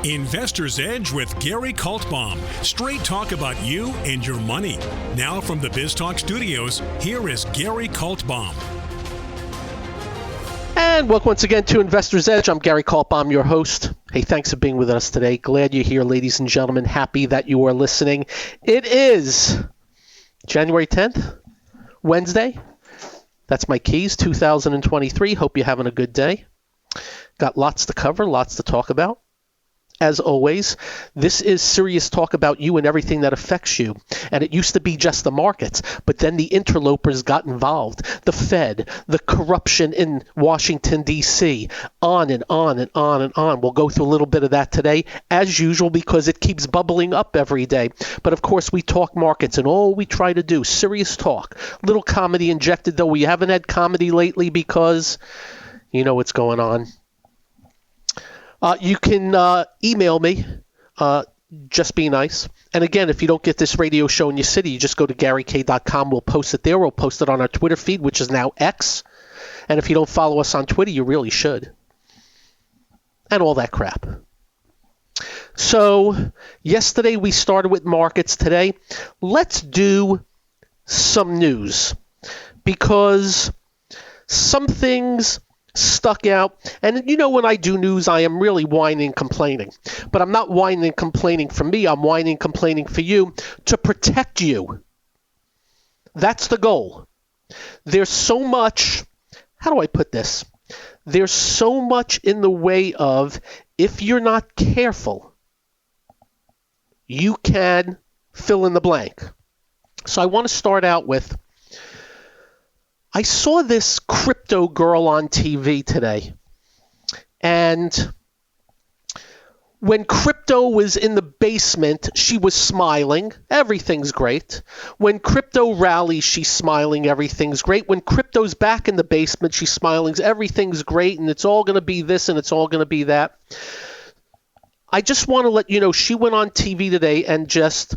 Investor's Edge with Gary Kaltbaum. Straight talk about you and your money. Now from the BizTalk studios, here is Gary Kaltbaum. And welcome once again to Investor's Edge. I'm Gary Kaltbaum, your host. Hey, thanks for being with us today. Glad you're here, ladies and gentlemen. Happy that you are listening. It is January 10th, Wednesday. That's my keys, 2023. Hope you're having a good day. Got lots to cover, lots to talk about. As always, this is serious talk about you and everything that affects you. And it used to be just the markets, but then the interlopers got involved. The Fed, the corruption in Washington, D.C., on and on and on and on. We'll go through a little bit of that today, as usual, because it keeps bubbling up every day. But of course, we talk markets, and all we try to do, serious talk. Little comedy injected, though we haven't had comedy lately because you know what's going on. You can email me, just be nice. And again, if you don't get this radio show in your city, you just go to GaryK.com. We'll post it there. We'll post it on our Twitter feed, which is now X. And if you don't follow us on Twitter, you really should. And all that crap. So yesterday we started with markets. Today, let's do some news. Because some things stuck out. And you know, when I do news, I am really whining and complaining. But I'm not whining and complaining for me. I'm whining and complaining for you to protect you. That's the goal. There's so much, how do I put this? There's so much in the way of, if you're not careful, you can fill in the blank. So I want to start out with, I saw this crypto girl on TV today, and when crypto was in the basement, she was smiling. Everything's great. When crypto rallies, she's smiling. Everything's great. When crypto's back in the basement, she's smiling. Everything's great, and it's all going to be this, and it's all going to be that. I just want to let you know, she went on TV today and just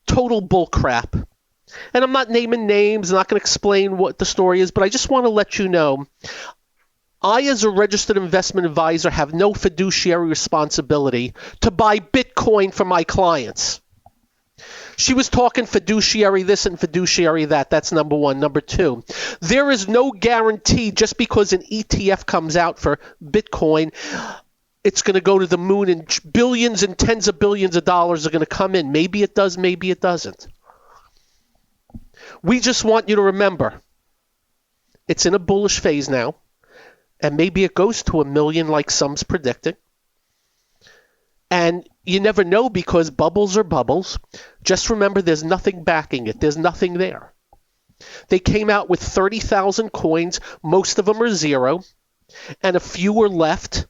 total bullcrap. And I'm not naming names, I'm not going to explain what the story is, but I just want to let you know, I, as a registered investment advisor, have no fiduciary responsibility to buy Bitcoin for my clients. She was talking fiduciary this and fiduciary that. That's number one. Number two, there is no guarantee just because an ETF comes out for Bitcoin, it's going to go to the moon and billions and tens of billions of dollars are going to come in. Maybe it does, maybe it doesn't. We just want you to remember, it's in a bullish phase now, and maybe it goes to 1 million like some's predicting. And you never know because bubbles are bubbles. Just remember, there's nothing backing it. There's nothing there. They came out with 30,000 coins. Most of them are zero, and a few are left.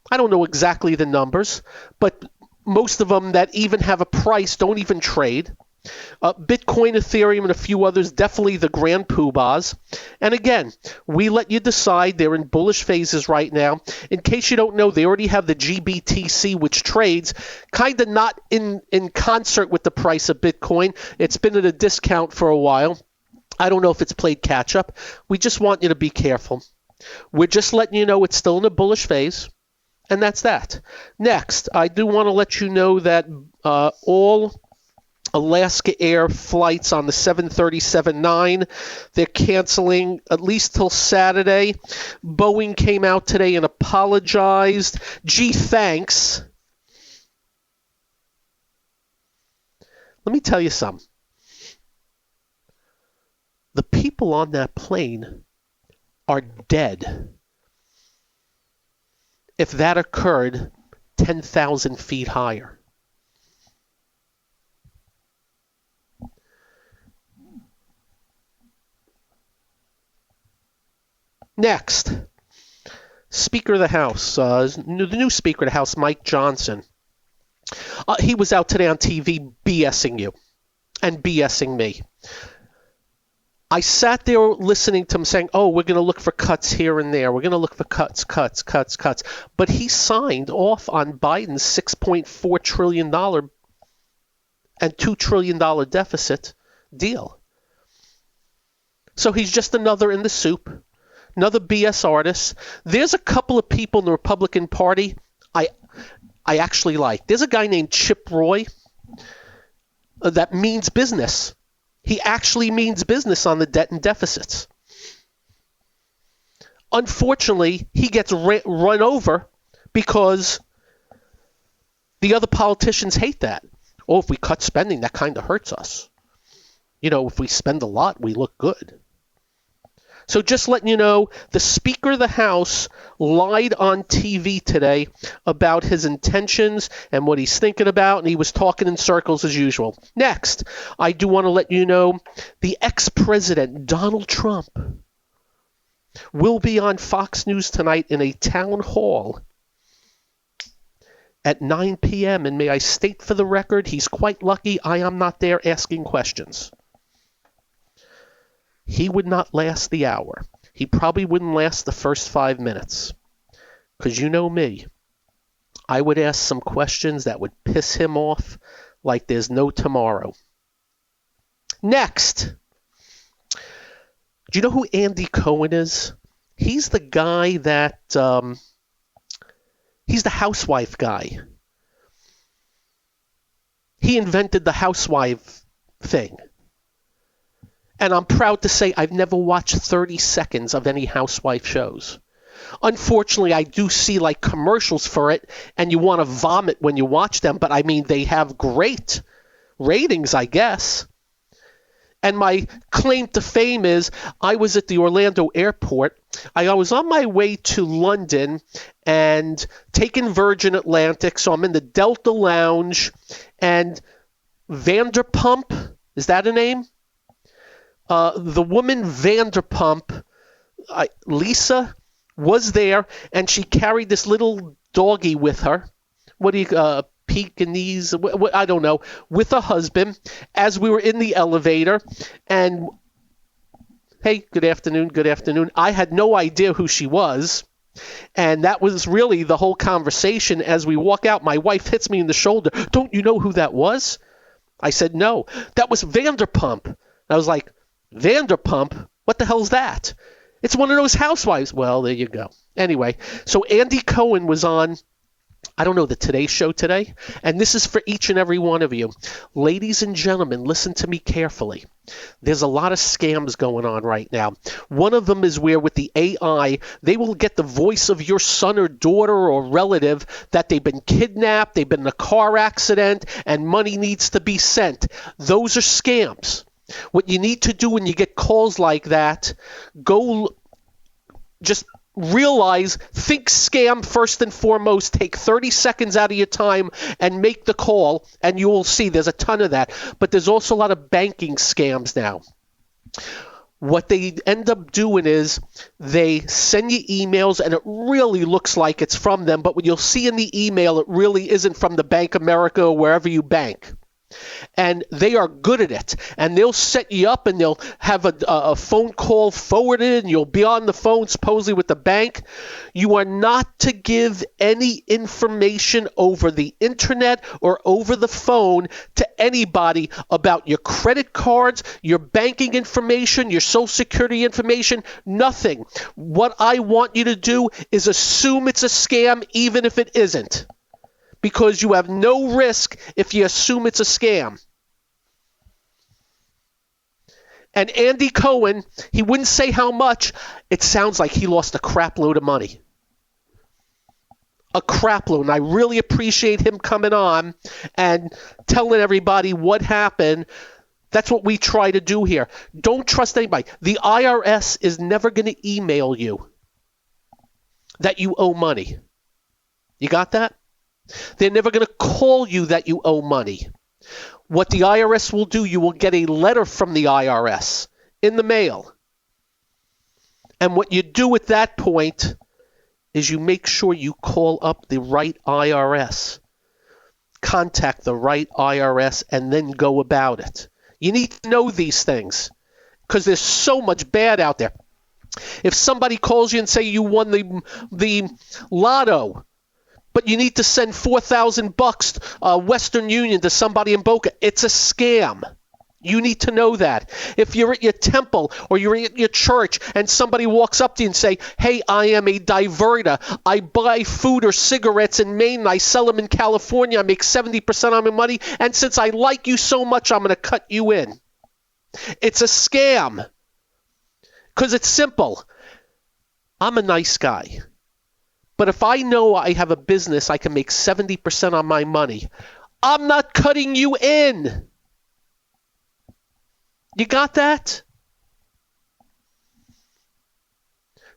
I don't know exactly the numbers, but most of them that even have a price don't even trade. Bitcoin, Ethereum, and a few others, definitely the grand poobahs. And again, we let you decide. They're in bullish phases right now. In case you don't know, they already have the GBTC, which trades kind of not in concert with the price of Bitcoin. It's been at a discount for a while. I don't know if it's played catch up. We just want you to be careful. We're just letting you know it's still in a bullish phase. And that's that. Next, I do want to let you know that all Alaska Air flights on the 737-9, they're canceling at least till Saturday. Boeing came out today and apologized. Gee, thanks. Let me tell you something. The people on that plane are dead. If that occurred 10,000 feet higher. Next, Speaker of the House, the new Speaker of the House, Mike Johnson. He was out today on TV BSing you and BSing me. I sat there listening to him saying, oh, we're going to look for cuts here and there. We're going to look for cuts. But he signed off on Biden's $6.4 trillion and $2 trillion deficit deal. So he's just another in the soup, another BS artist. There's a couple of people in the Republican Party. I actually like. There's a guy named Chip Roy that means business. He actually means business on the debt and deficits. Unfortunately, he gets run over because the other politicians hate that. Oh, if we cut spending, that kind of hurts us. If we spend a lot, we look good. So just letting you know, the Speaker of the House lied on TV today about his intentions and what he's thinking about, and he was talking in circles as usual. Next, I do want to let you know the ex-president, Donald Trump, will be on Fox News tonight in a town hall at 9 p.m. And may I state for the record, he's quite lucky I am not there asking questions. He would not last the hour. He probably wouldn't last the first 5 minutes. Because you know me. I would ask some questions that would piss him off like there's no tomorrow. Next. Do you know who Andy Cohen is? He's the guy that... he's the housewife guy. He invented the housewife thing. And I'm proud to say I've never watched 30 seconds of any housewife shows. Unfortunately, I do see like commercials for it, and you want to vomit when you watch them, but I mean, they have great ratings, I guess. And my claim to fame is I was at the Orlando airport. I was on my way to London and taking Virgin Atlantic, so I'm in the Delta Lounge, and Vanderpump, is that a name? The woman Vanderpump, Lisa, was there, and she carried this little doggy with her. What do you, Pekingese? I don't know. With her husband, as we were in the elevator, and hey, good afternoon, good afternoon. I had no idea who she was, and that was really the whole conversation. As we walk out, my wife hits me in the shoulder. Don't you know who that was? I said, no. That was Vanderpump. And I was like, Vanderpump? What the hell's that? It's one of those housewives. Well, there you go. Anyway, so Andy Cohen was on, I don't know, the Today Show today. And this is for each and every one of you. Ladies and gentlemen, listen to me carefully. There's a lot of scams going on right now. One of them is where with the AI, they will get the voice of your son or daughter or relative that they've been kidnapped, they've been in a car accident, and money needs to be sent. Those are scams. What you need to do when you get calls like that, go just realize, think scam first and foremost, take 30 seconds out of your time and make the call, and you will see there's a ton of that. But there's also a lot of banking scams now. What they end up doing is they send you emails, and it really looks like it's from them, but what you'll see in the email, it really isn't from the Bank of America or wherever you bank. And they are good at it, and they'll set you up, and they'll have a phone call forwarded, and you'll be on the phone supposedly with the bank. You are not to give any information over the internet or over the phone to anybody about your credit cards, your banking information, your social security information, nothing. What I want you to do is assume it's a scam even if it isn't. Because you have no risk if you assume it's a scam. And Andy Cohen, he wouldn't say how much. It sounds like he lost a crap load of money. A crap load. And I really appreciate him coming on and telling everybody what happened. That's what we try to do here. Don't trust anybody. The IRS is never going to email you that you owe money. You got that? They're never going to call you that you owe money. What the IRS will do, you will get a letter from the IRS in the mail. And what you do at that point is you make sure you call up the right IRS. Contact the right IRS and then go about it. You need to know these things because there's so much bad out there. If somebody calls you and say you won the lotto, but you need to send $4,000 Western Union to somebody in Boca, it's a scam. You need to know that. If you're at your temple or you're at your church and somebody walks up to you and say, hey, I am a diverter. I buy food or cigarettes in Maine and I sell them in California. I make 70% on my money. And since I like you so much, I'm going to cut you in. It's a scam. Because it's simple. I'm a nice guy. But if I know I have a business, I can make 70% on my money. I'm not cutting you in. You got that?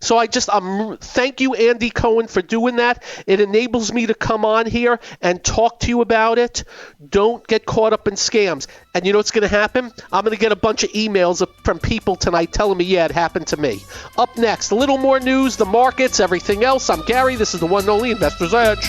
So thank you, Andy Cohen, for doing that. It enables me to come on here and talk to you about it. Don't get caught up in scams. And you know what's going to happen? I'm going to get a bunch of emails from people tonight telling me, yeah, it happened to me. Up next, a little more news, the markets, everything else. I'm Gary. This is the one and only Investor's Edge.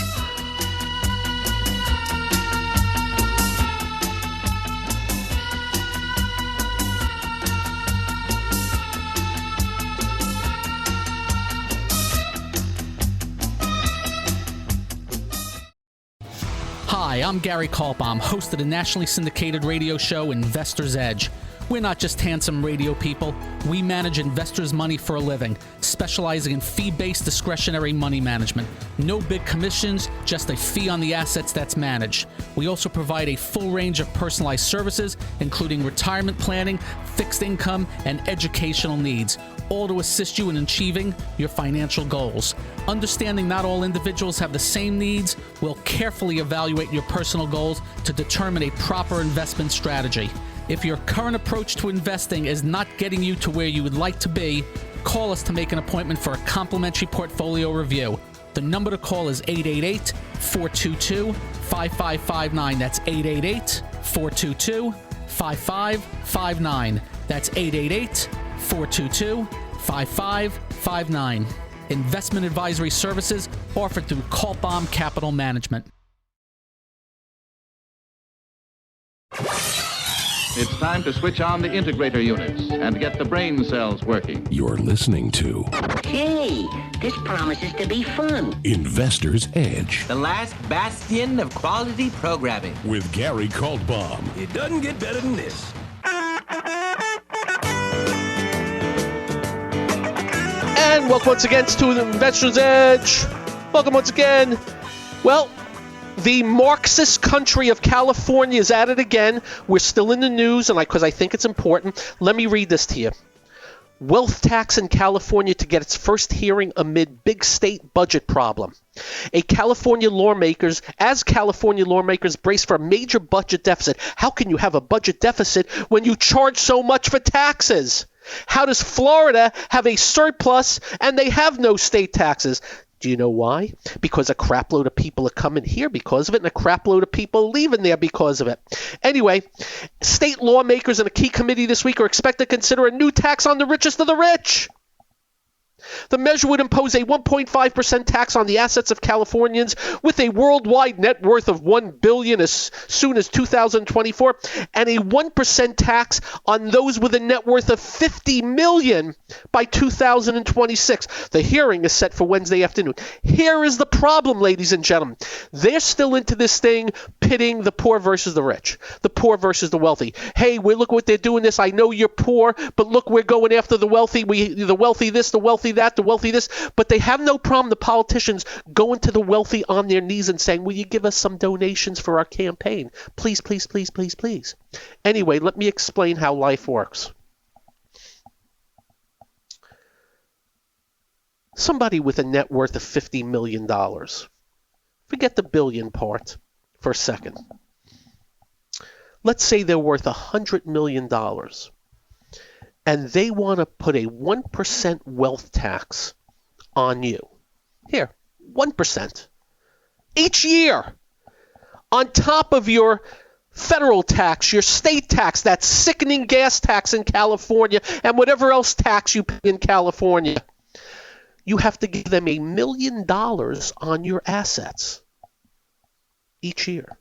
Hi, I'm Gary Kaltbaum, host of the nationally syndicated radio show Investor's Edge. We're not just handsome radio people. We manage investors' money for a living, specializing in fee-based discretionary money management. No big commissions, just a fee on the assets that's managed. We also provide a full range of personalized services, including retirement planning, fixed income, and educational needs, all to assist you in achieving your financial goals. Understanding not all individuals have the same needs, we'll carefully evaluate your personal goals to determine a proper investment strategy. If your current approach to investing is not getting you to where you would like to be, call us to make an appointment for a complimentary portfolio review. The number to call is 888-422-5559. That's 888-422-5559. That's 888-422-5559. Investment advisory services offered through Kaltbaum Capital Management. It's time to switch on the integrator units and get the brain cells working. You're listening to Hey, this promises to be fun. Investor's Edge The last bastion of quality programming. with Gary Kaltbaum. It doesn't get better than this. And welcome once again to the Investor's Edge. Welcome once again. Well, the Marxist country of California is at it again. We're still in the news, and because I think it's important, let me read this to you. Wealth tax in California to get its first hearing amid big state budget problem. California lawmakers brace for a major budget deficit. How can you have a budget deficit when you charge so much for taxes? How does Florida have a surplus and they have no state taxes? Do you know why? Because a crap load of people are coming here because of it, and a crap load of people are leaving there because of it. Anyway, state lawmakers in a key committee this week are expected to consider a new tax on the richest of the rich. The measure would impose a 1.5% tax on the assets of Californians with a worldwide net worth of $1 billion as soon as 2024, and a 1% tax on those with a net worth of $50 million by 2026. The hearing is set for Wednesday afternoon. Here is the problem, ladies and gentlemen. They're still into this thing pitting the poor versus the rich, the poor versus the wealthy. Hey, look what they're doing this. I know you're poor, but look, we're going after the wealthy. The wealthy this, the wealthy that, the wealthy this, but they have no problem, the politicians, going to the wealthy on their knees and saying, will you give us some donations for our campaign? Please, please, please, please, please. Anyway, let me explain how life works. Somebody with a net worth of $50 million, forget the billion part for a second. Let's say they're worth $100 million. And they want to put a 1% wealth tax on you. Here, 1%. Each year. On top of your federal tax, your state tax, that sickening gas tax in California, and whatever else tax you pay in California. You have to give them $1 million on your assets each year.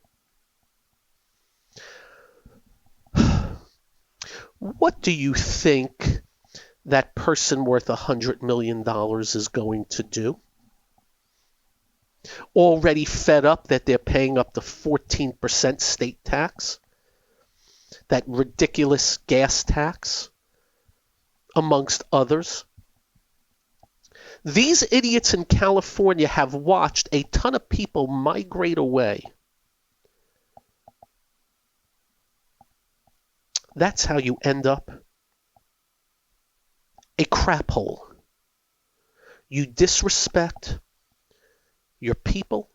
What do you think that person worth $100 million is going to do? Already fed up that they're paying up to 14% state tax? that ridiculous gas tax, amongst others. These idiots in California have watched a ton of people migrate away. That's how you end up a crap hole. You disrespect your people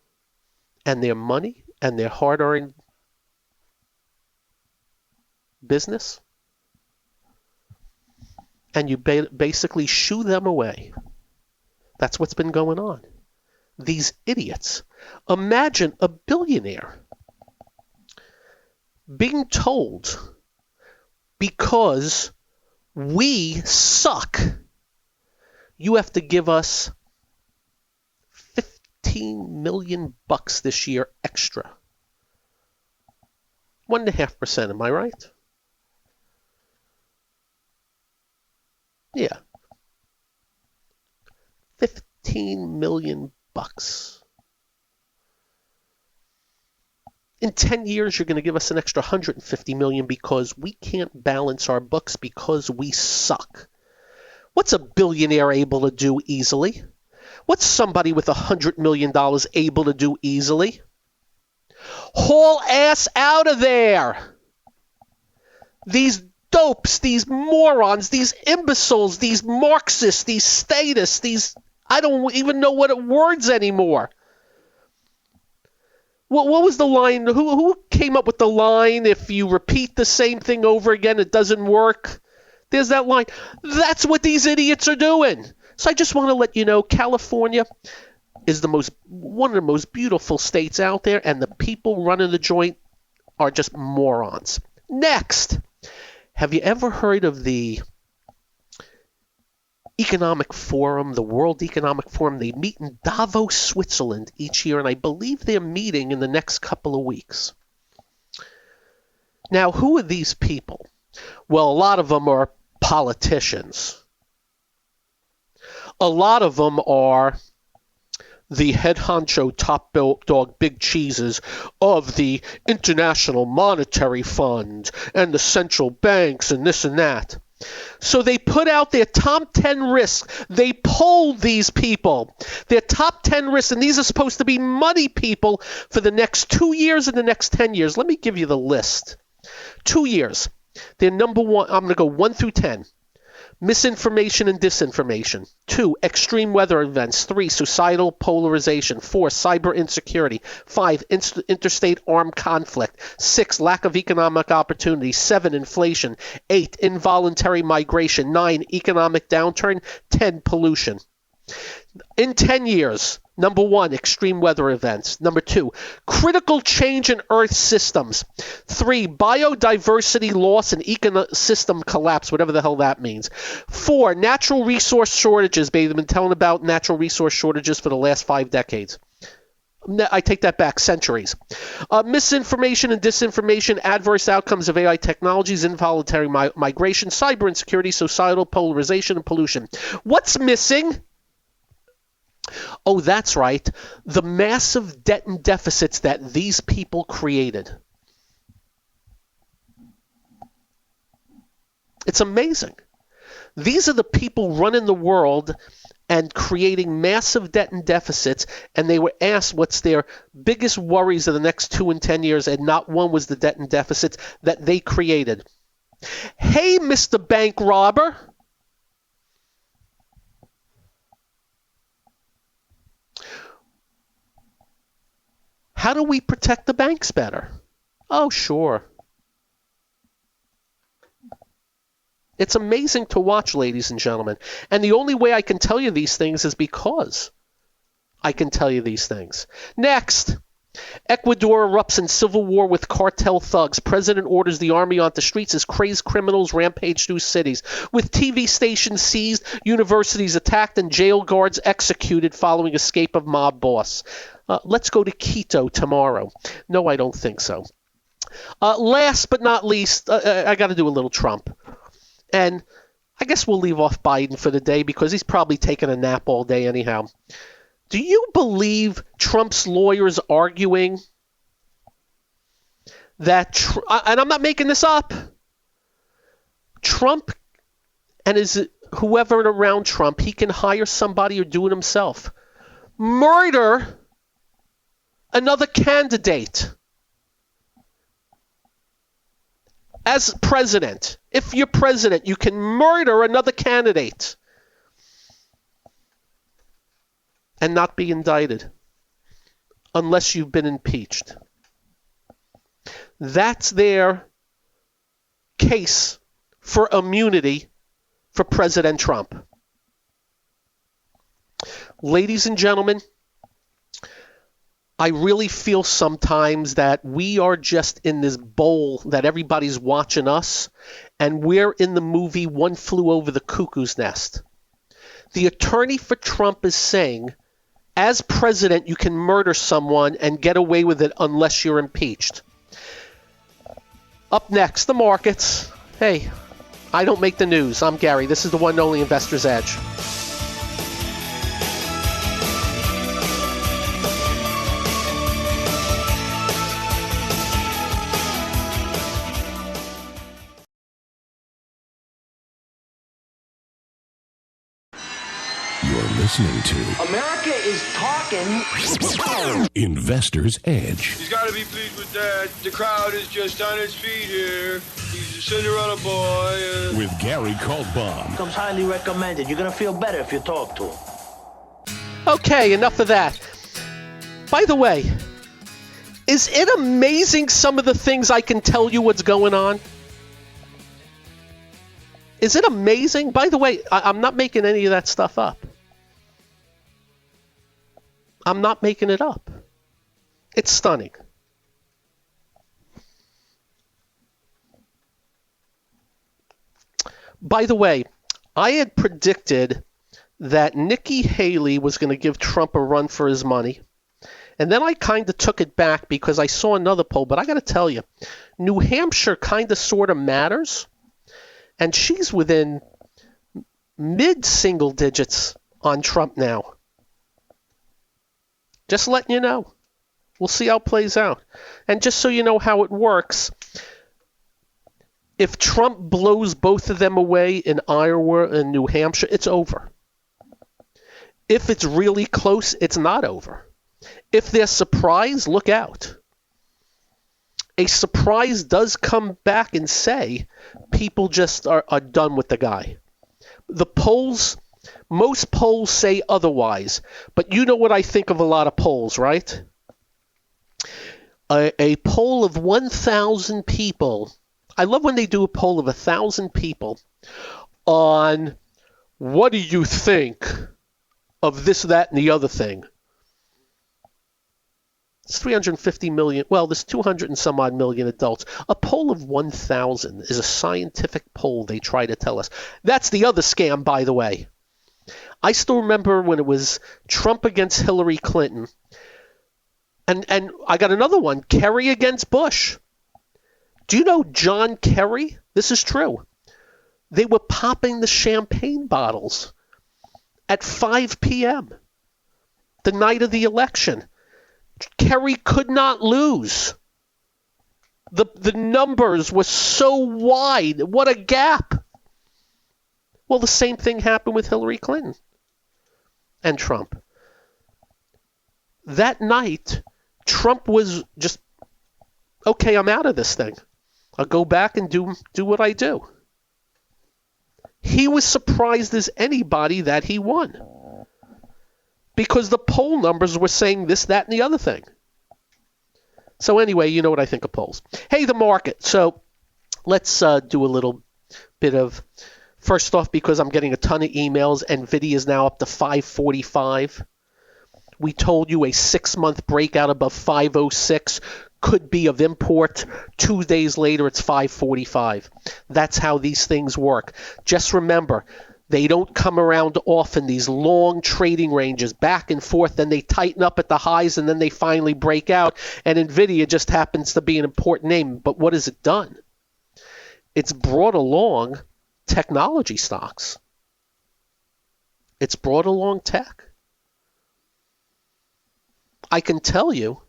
and their money and their hard-earned business, and you basically shoo them away. That's what's been going on. These idiots. Imagine a billionaire being told, because we suck, you have to give us $15 million this year extra. 1.5%, am I right? Yeah. $15 million. In 10 years, you're going to give us an extra $150 million because we can't balance our books because we suck. What's a billionaire able to do easily? What's somebody with $100 million able to do easily? Haul ass out of there! These dopes, these morons, these imbeciles, these Marxists, these statists, these... I don't even know what words anymore. What was the line? Who came up with the line, if you repeat the same thing over again, it doesn't work? There's that line. That's what these idiots are doing. So I just want to let you know, California is one of the most beautiful states out there, and the people running the joint are just morons. Next, have you ever heard of the Economic Forum, the World Economic Forum? They meet in Davos, Switzerland each year, and I believe they're meeting in the next couple of weeks. Now, who are these people? Well, a lot of them are politicians. A lot of them are the head honcho, top dog, big cheeses of the International Monetary Fund and the central banks and this and that. So they put out their top 10 risks. They polled these people. Their top 10 risks, and these are supposed to be money people for the next 2 years and the next 10 years. Let me give you the list. 2 years. Their number one, I'm going to go 1 through 10. Misinformation and disinformation. 2, extreme weather events. 3, societal polarization. 4, cyber insecurity. 5, interstate armed conflict. 6, lack of economic opportunity. 7, inflation. 8, involuntary migration. 9, economic downturn. 10, pollution. In 10 years, number 1, extreme weather events. Number 2, critical change in Earth systems. 3, biodiversity loss and ecosystem collapse, whatever the hell that means. 4, natural resource shortages. They've been telling about natural resource shortages for the last 5 decades. I take that back, centuries. Misinformation and disinformation, adverse outcomes of AI technologies, involuntary migration, cyber insecurity, societal polarization, and pollution. What's missing? Oh, that's right. The massive debt and deficits that these people created. It's amazing. These are the people running the world and creating massive debt and deficits, and they were asked what's their biggest worries of the next 2 and 10 years, and not one was the debt and deficits that they created. Hey, Mr. Bank Robber. How do we protect the banks better? Oh, sure. It's amazing to watch, ladies and gentlemen. And the only way I can tell you these things is because I can tell you these things. Next, Ecuador erupts in civil war with cartel thugs. President orders the army onto streets as crazed criminals rampage through cities. With TV stations seized, universities attacked, and jail guards executed following escape of mob boss. Let's go to Quito tomorrow. No, I don't think so. Last but not least, I got to do a little Trump. And I guess we'll leave off Biden for the day because he's probably taking a nap all day anyhow. Do you believe Trump's lawyers arguing and I'm not making this up, Trump and whoever around Trump, he can hire somebody or do it himself. Murder another candidate as president. If you're president, you can murder another candidate and not be indicted unless you've been impeached. That's their case for immunity for President Trump. Ladies and gentlemen, I really feel sometimes that we are just in this bowl that everybody's watching us, and we're in the movie One Flew Over the Cuckoo's Nest. The attorney for Trump is saying, as president, you can murder someone and get away with it unless you're impeached. Up next, the markets. Hey, I don't make the news. I'm Gary. This is the one and only Investor's Edge. Listening to America is talking. Investor's Edge. He's got to be pleased with that. The crowd is just on its feet here. He's a Cinderella boy. With Gary Kaltbaum. Comes highly recommended. You're going to feel better if you talk to him. Okay, enough of that. By the way, is it amazing some of the things I can tell you what's going on? Is it amazing? By the way, I'm not making any of that stuff up. I'm not making it up. It's stunning. By the way, I had predicted that Nikki Haley was going to give Trump a run for his money. And then I kind of took it back because I saw another poll. But I got to tell you, New Hampshire kind of sort of matters. And she's within mid-single digits on Trump now. Just letting you know. We'll see how it plays out. And just so you know how it works, if Trump blows both of them away in Iowa and New Hampshire, it's over. If it's really close, it's not over. If they're surprised, look out. A surprise does come back and say people just are done with the guy. The polls, most polls say otherwise, but you know what I think of a lot of polls, right? A poll of 1,000 people. I love when they do a poll of 1,000 people on what do you think of this, that, and the other thing. It's 350 million. Well, there's 200 and some odd million adults. A poll of 1,000 is a scientific poll, they try to tell us. That's the other scam, by the way. I still remember when it was Trump against Hillary Clinton. And I got another one, Kerry against Bush. Do you know John Kerry? This is true. They were popping the champagne bottles at 5 p.m. the night of the election. Kerry could not lose. The numbers were so wide. What a gap. Well, the same thing happened with Hillary Clinton and Trump. That night, Trump was just, okay, I'm out of this thing. I'll go back and do what I do. He was surprised as anybody that he won. Because the poll numbers were saying this, that, and the other thing. So anyway, you know what I think of polls. Hey, the market. So let's do a little bit of, first off, because I'm getting a ton of emails, NVIDIA is now up to 545. We told you a 6-month breakout above 506 could be of import. 2 days later, it's 545. That's how these things work. Just remember, they don't come around often, these long trading ranges, back and forth, then they tighten up at the highs, and then they finally break out, and NVIDIA just happens to be an important name. But what has it done? It's brought along technology stocks. It's brought along tech. I can tell you,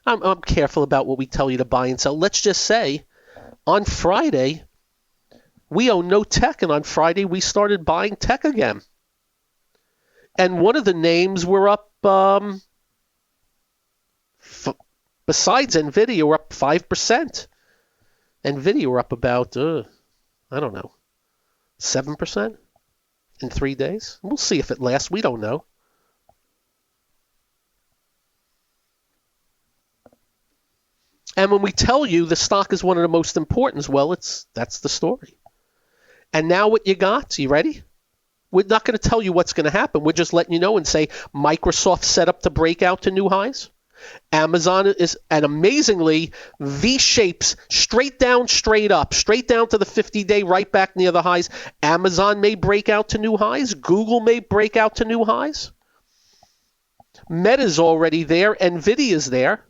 I'm careful about what we tell you to buy and sell. Let's just say on Friday, we own no tech, and on Friday we started buying tech again. And one of the names were up, besides NVIDIA, we're up 5%. NVIDIA were up about, I don't know, 7% in 3 days. We'll see if it lasts. We don't know. And when we tell you the stock is one of the most important, well, that's the story. And now what you got? You ready? We're not going to tell you what's going to happen. We're just letting you know and say Microsoft set up to break out to new highs. Amazon is, and amazingly, V-shapes straight down, straight up, straight down to the 50-day, right back near the highs. Amazon may break out to new highs. Google may break out to new highs. Meta's already there. NVIDIA's there.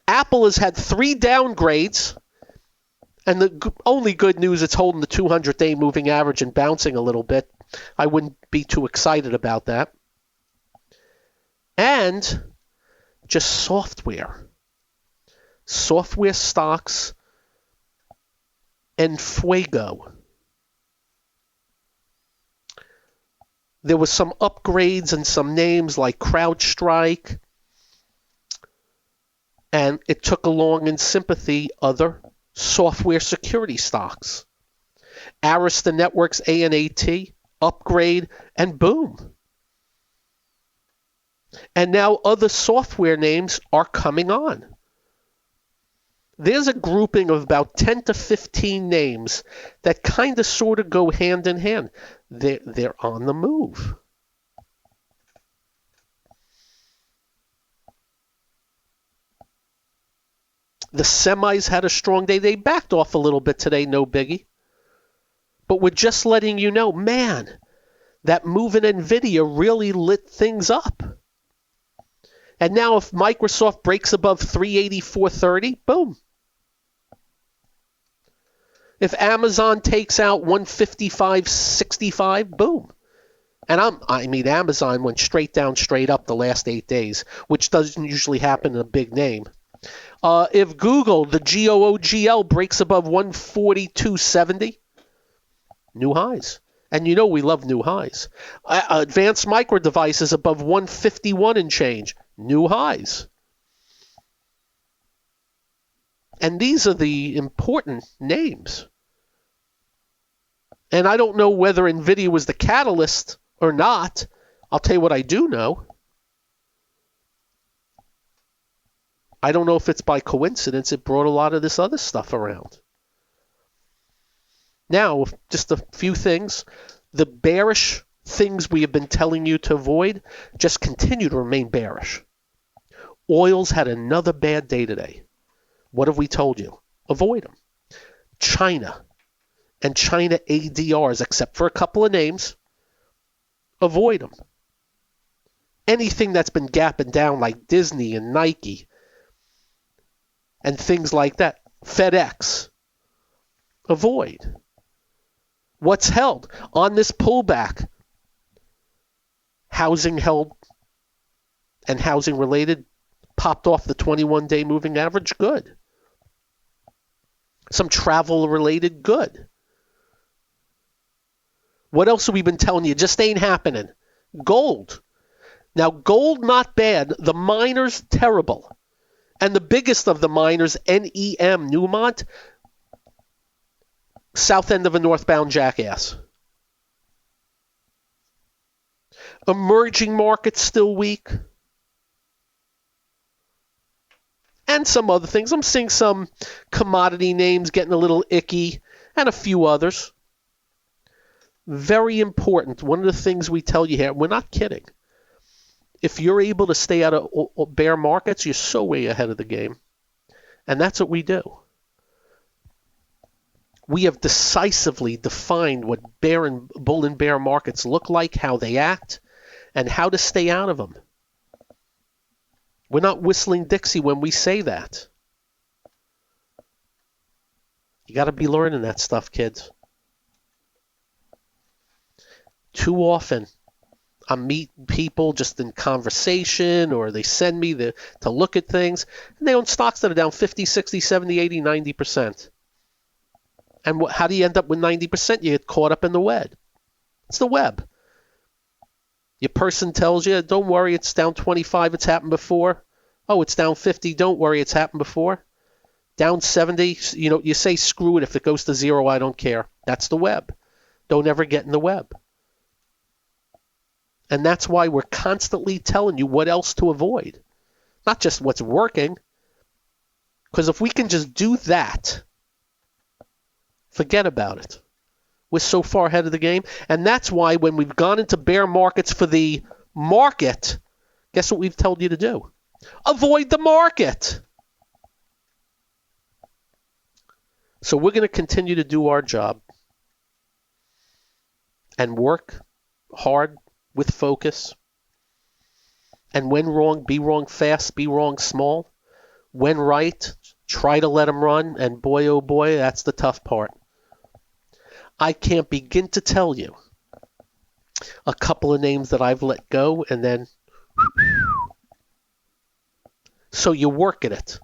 Apple has had 3 downgrades. And the only good news, it's holding the 200-day moving average and bouncing a little bit. I wouldn't be too excited about that. And just software. Software stocks and Fuego. There was some upgrades and some names like CrowdStrike. And it took along in sympathy other software security stocks. Arista Networks, ANAT, upgrade, and boom. And now other software names are coming on. There's a grouping of about 10 to 15 names that kind of sort of go hand in hand. They're on the move. The semis had a strong day. They backed off a little bit today, no biggie. But we're just letting you know, man, that move in NVIDIA really lit things up. And now if Microsoft breaks above 384.30, boom. If Amazon takes out 155.65, boom. And Amazon went straight down, straight up the last 8 days, which doesn't usually happen in a big name. If Google, the GOOGL, breaks above 142.70, new highs. And you know we love new highs. Advanced Micro Devices above 151 and change, new highs. And these are the important names. And I don't know whether NVIDIA was the catalyst or not. I'll tell you what I do know. I don't know if it's by coincidence it brought a lot of this other stuff around. Now, just a few things. The bearish things we have been telling you to avoid just continue to remain bearish. Oil's had another bad day today. What have we told you? Avoid them. China and China ADRs, except for a couple of names, avoid them. Anything that's been gapping down like Disney and Nike and things like that. FedEx. Avoid. What's held? On this pullback, housing held and housing related popped off the 21-day moving average. Good. Some travel related. Good. What else have we been telling you? Just ain't happening. Gold. Now, gold not bad. The miners, terrible. And the biggest of the miners, NEM, Newmont, south end of a northbound jackass. Emerging markets still weak. And some other things. I'm seeing some commodity names getting a little icky and a few others. Very important. One of the things we tell you here, we're not kidding. If you're able to stay out of bear markets, you're so way ahead of the game. And that's what we do. We have decisively defined what bear and bull and bear markets look like, how they act, and how to stay out of them. We're not whistling Dixie when we say that. You got to be learning that stuff, kids. Too often, I'm meeting people just in conversation, or they send me to look at things, and they own stocks that are down 50, 60, 70, 80, 90%. And how do you end up with 90%? You get caught up in the web. It's the web. Your person tells you, don't worry, it's down 25, it's happened before. Oh, it's down 50, don't worry, it's happened before. Down 70, you say screw it, if it goes to zero, I don't care. That's the web. Don't ever get in the web. And that's why we're constantly telling you what else to avoid. Not just what's working. Because if we can just do that, forget about it. We're so far ahead of the game. And that's why when we've gone into bear markets for the market, guess what we've told you to do? Avoid the market. So we're going to continue to do our job and work hard with focus. And when wrong, be wrong fast, be wrong small. When right, try to let them run. And boy, oh boy, that's the tough part. I can't begin to tell you a couple of names that I've let go, and then so you work at it.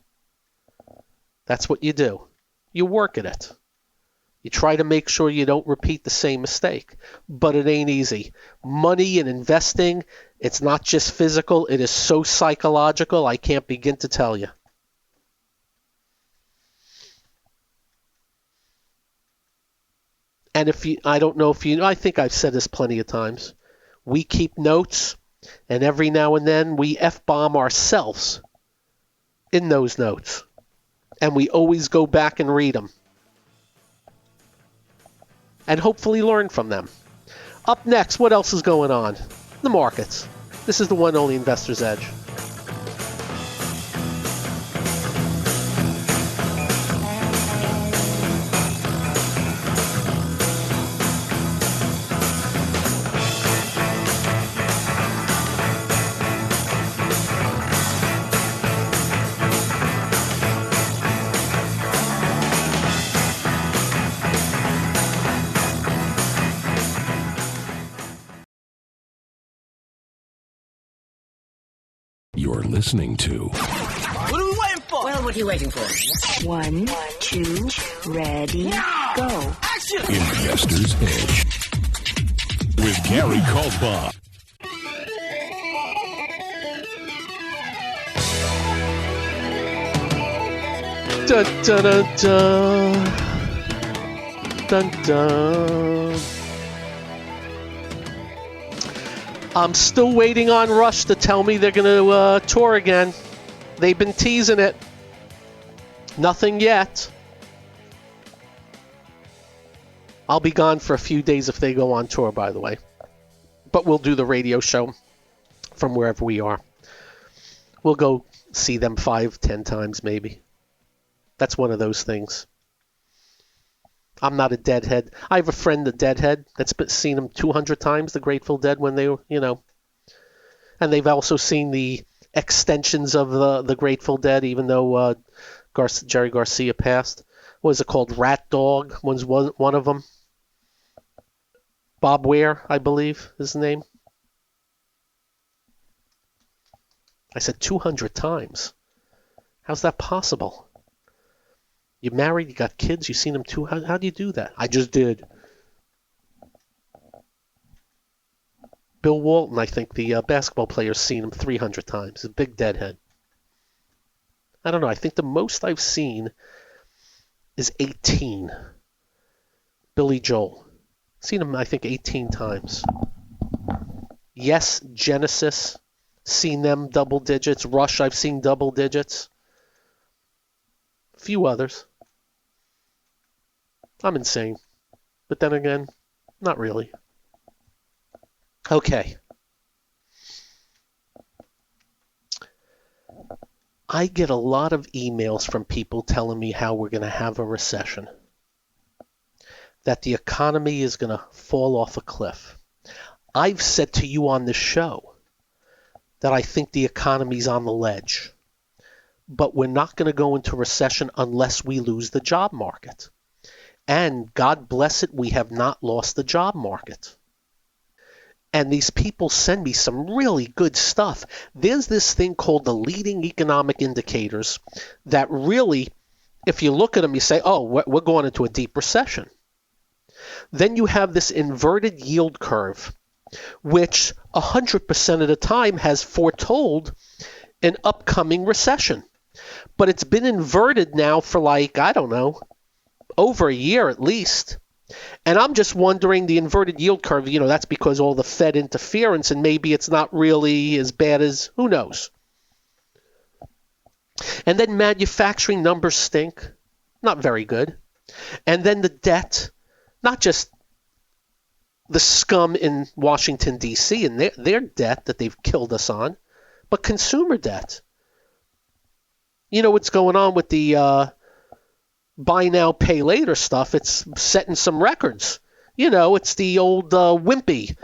That's what you do. You work at it. You try to make sure you don't repeat the same mistake, but it ain't easy. Money and investing, it's not just physical, it is so psychological, I can't begin to tell you. And I don't know if you know, I think I've said this plenty of times. We keep notes, and every now and then we F-bomb ourselves in those notes. And we always go back and read them. And hopefully learn from them. Up next, what else is going on? The markets. This is the one only Investor's Edge. You're listening to What are we waiting for? Well, what are you waiting for? 1, 2, ready, go. Action! Investor's Edge with Gary Kaltbaum. Dun, dun, dun, dun. Dun, dun. I'm still waiting on Rush to tell me they're going to tour again. They've been teasing it. Nothing yet. I'll be gone for a few days if they go on tour, by the way. But we'll do the radio show from wherever we are. We'll go see them 5-10 times maybe. That's one of those things. I'm not a Deadhead. I have a friend, the Deadhead, that's seen them 200 times, the Grateful Dead, when they were, And they've also seen the extensions of the Grateful Dead, even though Jerry Garcia passed. What is it called? Rat Dog was one of them. Bob Ware, I believe, is his name. I said 200 times. How's that possible? You're married, you got kids, you've seen them too. How do you do that? I just did. Bill Walton, I think, the basketball player, has seen him 300 times. He's a big Deadhead. I don't know. I think the most I've seen is 18. Billy Joel. Seen him, I think, 18 times. Yes, Genesis. Seen them double digits. Rush, I've seen double digits. A few others. I'm insane. But then again, not really. Okay. I get a lot of emails from people telling me how we're going to have a recession. That the economy is going to fall off a cliff. I've said to you on this show that I think the economy's on the ledge. But we're not going to go into recession unless we lose the job market. And God bless it, we have not lost the job market. And these people send me some really good stuff. There's this thing called the leading economic indicators that really, if you look at them, you say, oh, we're going into a deep recession. Then you have this inverted yield curve, which 100% of the time has foretold an upcoming recession. But it's been inverted now for over a year at least. And I'm just wondering, the inverted yield curve, that's because all the Fed interference, and maybe it's not really as bad as, who knows. And then manufacturing numbers stink, not very good. And then the debt, not just the scum in Washington, D.C. and their debt that they've killed us on, but consumer debt. You know what's going on with the buy now, pay later stuff? It's setting some records. It's the old wimpy.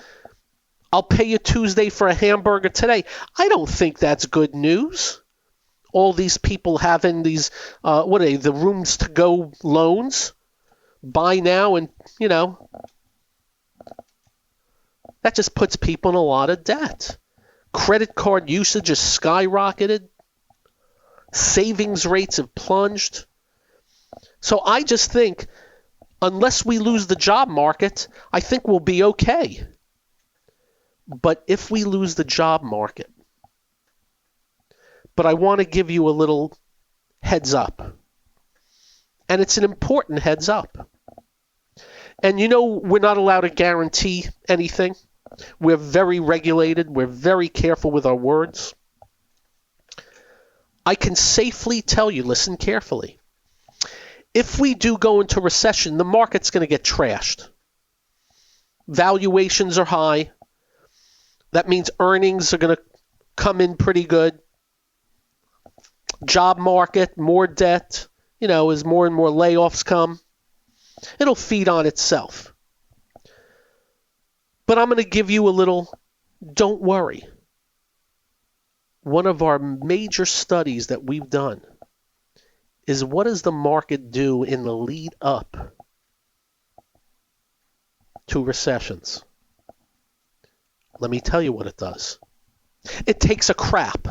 I'll pay you Tuesday for a hamburger today. I don't think that's good news. All these people having these, the rooms to go loans, buy now, and, that just puts people in a lot of debt. Credit card usage has skyrocketed. Savings rates have plunged. So I just think, unless we lose the job market, I think we'll be okay. But if we lose the job market, but I want to give you a little heads up. And it's an important heads up. And we're not allowed to guarantee anything. We're very regulated. We're very careful with our words. I can safely tell you, listen carefully. If we do go into recession, the market's going to get trashed. Valuations are high. That means earnings are going to come in pretty good. Job market, more debt, as more and more layoffs come. It'll feed on itself. But I'm going to give you a little, don't worry. One of our major studies that we've done is, what does the market do in the lead up to recessions? Let me tell you what it does. It takes a crap.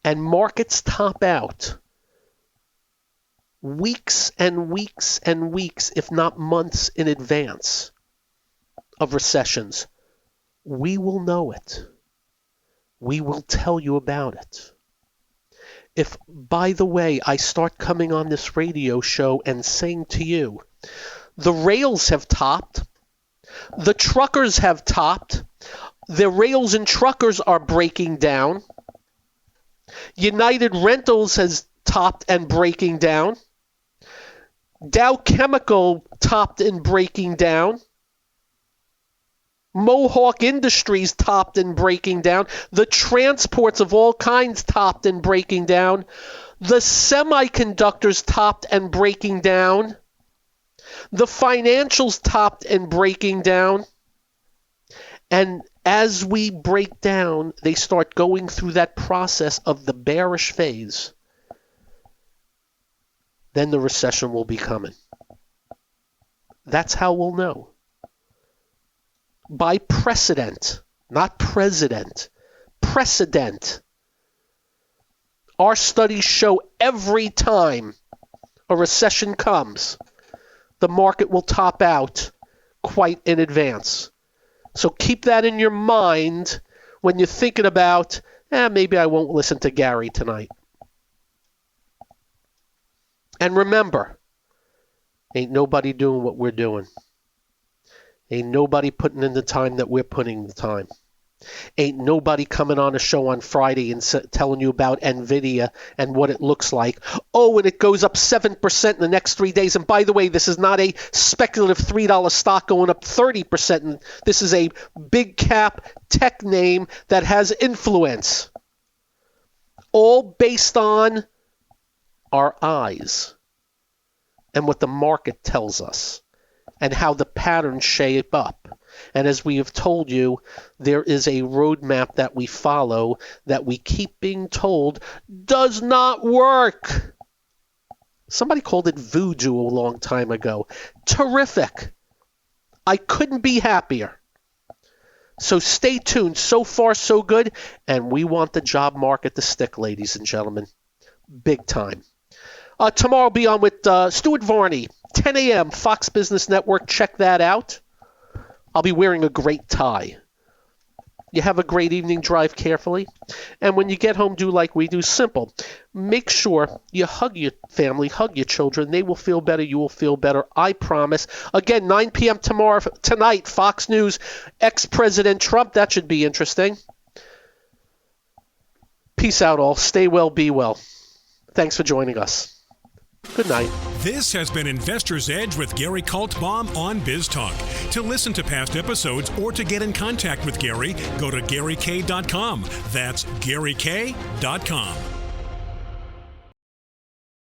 And markets top out weeks and weeks and weeks, if not months in advance of recessions. We will know it. We will tell you about it. If, by the way, I start coming on this radio show and saying to you, the rails have topped, the truckers have topped, the rails and truckers are breaking down, United Rentals has topped and breaking down, Dow Chemical topped and breaking down, Mohawk Industries topped and breaking down, the transports of all kinds topped and breaking down, the semiconductors topped and breaking down, the financials topped and breaking down. And as we break down, they start going through that process of the bearish phase. Then the recession will be coming. That's how we'll know. By precedent, not president, precedent. Our studies show every time a recession comes, the market will top out quite in advance. So keep that in your mind when you're thinking about, maybe I won't listen to Gary tonight. And remember, ain't nobody doing what we're doing. Ain't nobody putting in the time that we're putting in the time. Ain't nobody coming on a show on Friday and telling you about NVIDIA and what it looks like. Oh, and it goes up 7% in the next 3 days. And by the way, this is not a speculative $3 stock going up 30%. And this is a big cap tech name that has influence. All based on our eyes and what the market tells us and how the patterns shape up. And as we have told you, there is a roadmap that we follow that we keep being told does not work. Somebody called it voodoo a long time ago. Terrific. I couldn't be happier. So stay tuned. So far, so good. And we want the job market to stick, ladies and gentlemen. Big time. Tomorrow I'll be on with Stuart Varney, 10 a.m., Fox Business Network. Check that out. I'll be wearing a great tie. You have a great evening. Drive carefully. And when you get home, do like we do. Simple. Make sure you hug your family, hug your children. They will feel better. You will feel better. I promise. Again, 9 p.m. tonight, Fox News, ex-President Trump. That should be interesting. Peace out, all. Stay well, be well. Thanks for joining us. Good night. This has been Investor's Edge with Gary Kaltbaum on BizTalk. To listen to past episodes or to get in contact with Gary, go to GaryK.com. That's GaryK.com.